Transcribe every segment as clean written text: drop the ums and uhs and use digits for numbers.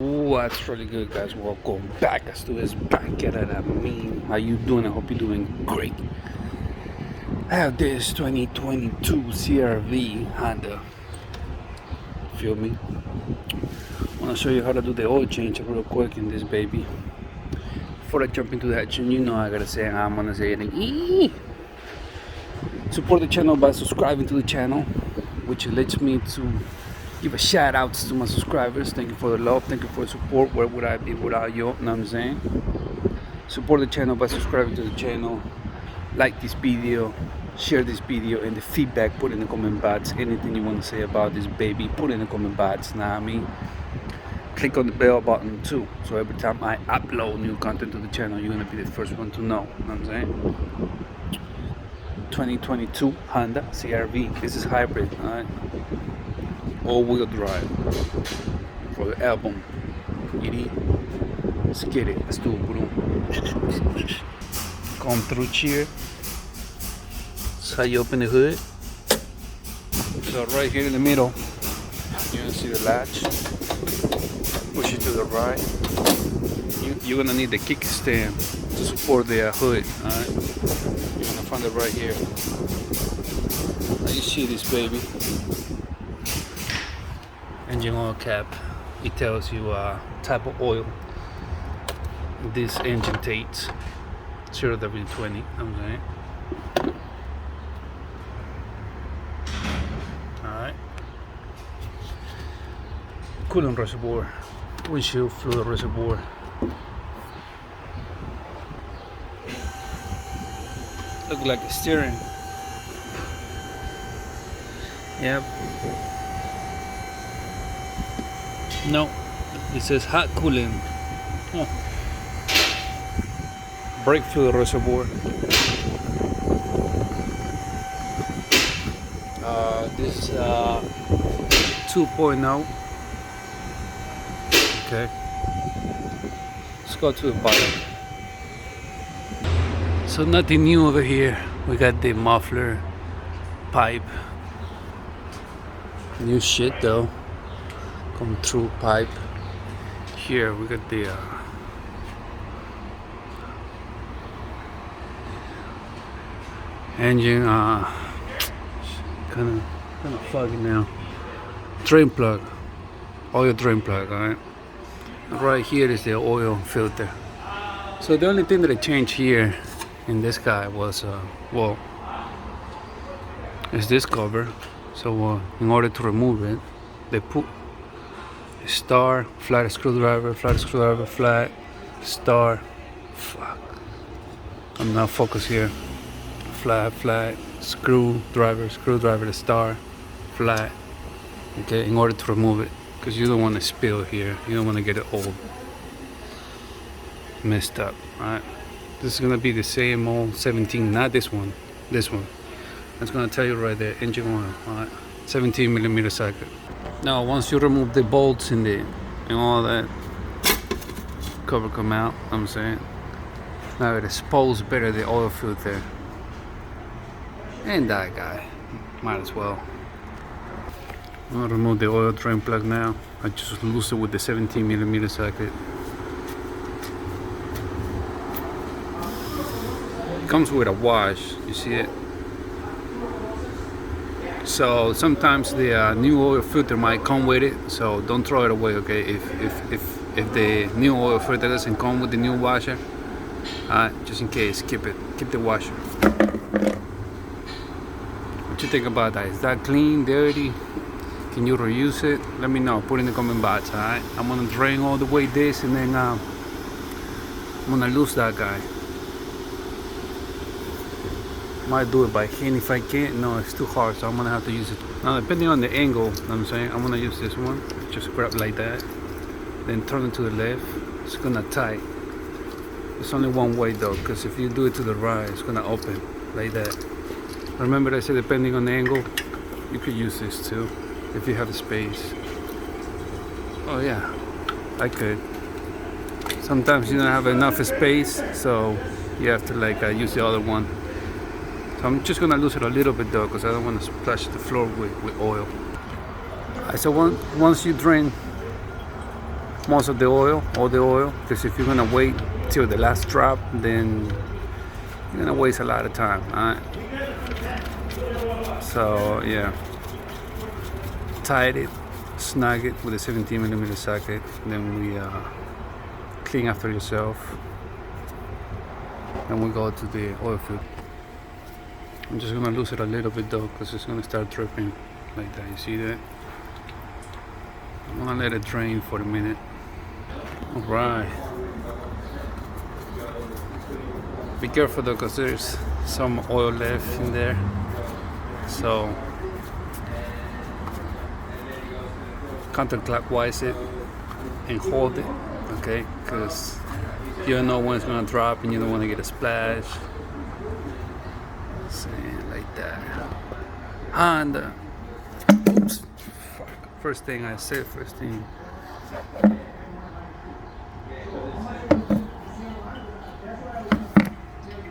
What's really good, guys? Welcome back. Axtuo is back at it. How you doing? I hope you're doing great. I have this 2022 CRV Honda. Feel me? I want to show you how to do the oil change real quick in this baby. Before I jump into that, you know I gotta say I'm gonna say it. Support the channel by subscribing to the channel, which lets me to give a shout out to my subscribers. Thank you for the love, thank you for the support. Where would I be without you? Know what I'm saying? Support the channel by subscribing to the channel, like this video, share this video, and the feedback put in the comment box. Anything you want to say about this baby, put in the comment box. Now I mean, click on the bell button too, so every time I upload new content to the channel, you're gonna be the first one to know. You know what I'm saying? 2022 Honda CRV. This is hybrid, alright? All-wheel drive for the album. Let's get it. Let's do it, bro. Come through here. That's how you open the hood. So right here in the middle, you're gonna see the latch. Push it to the right. You're gonna need the kickstand to support the hood. Alright. You're gonna find it right here. Now you see this baby. Engine oil cap. It tells you type of oil this engine takes. 0W20. I'm saying. Alright. Coolant reservoir. Windshield fluid reservoir. Look like a steering. Yep. No, it says hot coolant. Oh. Brake fluid reservoir. This is 2.0. Okay. Let's go to the bottom. So nothing new over here. We got the muffler pipe. New shit though. Come through pipe. Here we got the engine kind of foggy now. Drain plug, oil drain plug. All right. Right here is the oil filter. So the only thing that I changed here in this guy was is this cover. So in order to remove it, they put star, flat screwdriver, flat, star. Fuck. I'm not focused here. Flat, screwdriver, the star, flat. Okay, in order to remove it, because you don't want to spill here. You don't want to get it all messed up. Alright. This is gonna be the same old 17, not this one. This one. That's gonna tell you right there, engine oil. Alright. 17mm socket. Now once you remove the bolts and all that, cover come out, I'm saying. Now it exposes better the oil filter. And that guy. Might as well. I'm gonna remove the oil drain plug now. I just loose it with the 17mm socket. It comes with a wash, you see it? So sometimes the new oil filter might come with it, so don't throw it away, okay? If the new oil filter doesn't come with the new washer, just in case, keep the washer. What you think about that? Is that clean, dirty? Can you reuse it? Let me know. Put in the comment box. Alright, I'm gonna drain all the way this, and then I'm gonna lose that guy. Might do it by hand if I can't. No, it's too hard, so I'm gonna have to use it. Now, depending on the angle, you know what I'm saying, I'm gonna use this one. Just grab like that, then turn it to the left. It's gonna tight. It's only one way though, because if you do it to the right, it's gonna open like that. Remember I said depending on the angle, you could use this too if you have the space. Oh yeah, I could. Sometimes you don't have enough space, so you have to like use the other one. So I'm just gonna lose it a little bit though, because I don't want to splash the floor with oil. So once you drain most of the oil, all the oil, because if you're gonna wait till the last drop, then you're gonna waste a lot of time. Alright. So yeah, tied it, snug it with a 17mm socket, then we clean after yourself, and we go to the oil field. I'm just gonna lose it a little bit though, because it's gonna start dripping like that. You see that? I'm gonna let it drain for a minute. All right. Be careful though, because there's some oil left in there. So counterclockwise it and hold it, okay? Because you don't know when it's gonna drop and you don't want to get a splash. See, like that. And oops, fuck. First thing I said, first thing.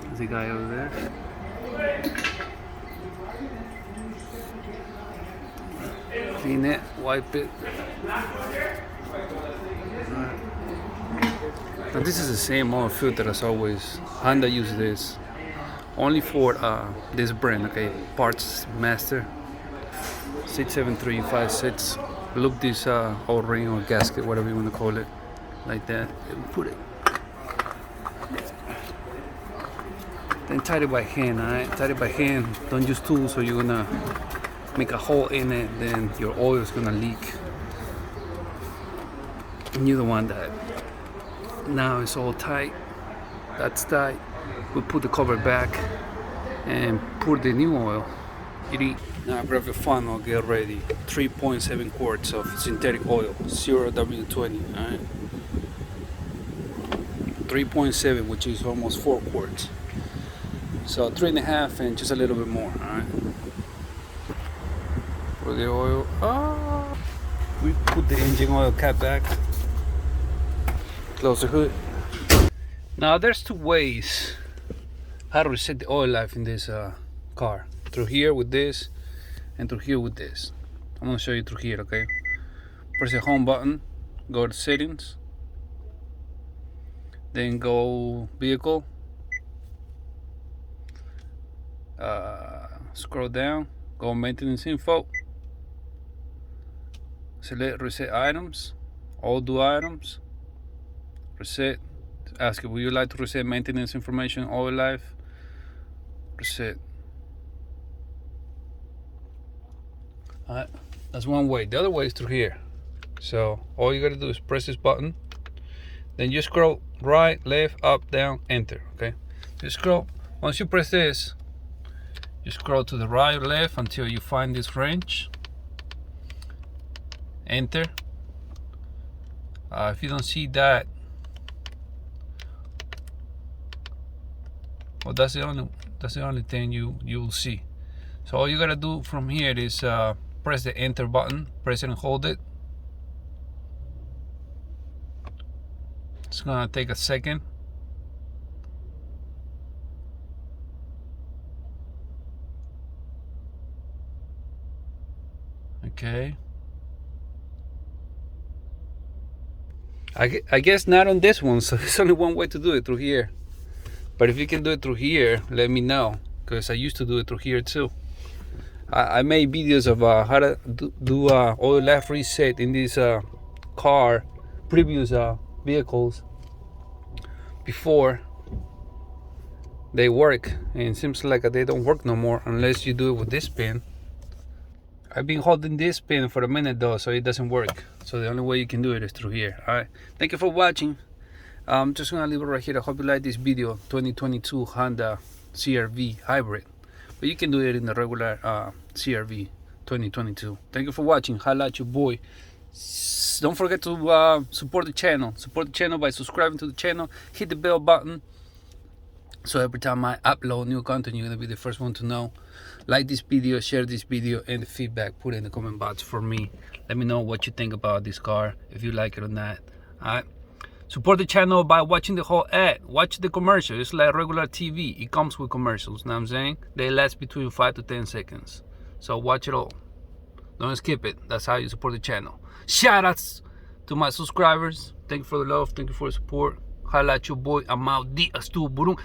There's a guy over there. Clean it, wipe it. Now this is the same oil filter as always. Honda uses this only for this brand, okay? Parts Master 67356. Look this O-ring or gasket, whatever you want to call it, like that, and put it. Then tie it by hand, alright? Tie it by hand. Don't use tools, so you're gonna make a hole in it, then your oil is gonna leak. And you don't want that. Now it's all tight. That's tight. We put the cover back and put the new oil. Now grab your funnel, get ready. 3.7 quarts of synthetic oil, 0W20, alright? 3.7, which is almost 4 quarts. So 3.5 and just a little bit more, alright? For the oil, we put the engine oil cap back. Close the hood. Now there's two ways how to reset the oil life in this car. Through here with this, and through here with this. I'm gonna show you through here, okay? Press the home button, go to settings, then go vehicle, scroll down, go maintenance info, select reset items, all do items, reset, ask you, would you like to reset maintenance information, oil life, reset. Alright, that's one way. The other way is through here. So all you gotta do is press this button, then you scroll right, left, up, down, enter, okay? You scroll, once you press this, you scroll to the right or left until you find this range, enter. If you don't see that, well, that's the only thing you'll see. So all you gotta do from here is press the enter button, press it and hold it. It's gonna take a second. Okay. I guess not on this one, so there's only one way to do it, through here. But if you can do it through here, let me know, because I used to do it through here too. I made videos of how to do oil life reset in this car, previous vehicles, before they work, and it seems like they don't work no more unless you do it with this pin. I've been holding this pin for a minute though, so it doesn't work. So the only way you can do it is through here. Alright, thank you for watching. I'm just gonna leave it right here. I hope you like this video. 2022 Honda CRV hybrid, but you can do it in the regular CRV 2022. Thank you for watching. Holla at your boy. Don't forget to support the channel. Support the channel by subscribing to the channel. Hit the bell button, so every time I upload new content, you're gonna be the first one to know. Like this video, share this video, and the feedback, put it in the comment box for me. Let me know what you think about this car, if you like it or not. Alright, support the channel by watching the whole ad. Watch the commercial. It's like regular TV. It comes with commercials, know what I'm saying? They last between 5 to 10 seconds, so watch it all. Don't skip it. That's how you support the channel. Shout outs To my subscribers, thank you for the love, thank you for the support. Holla at your boy. I'm out. The Axtuo.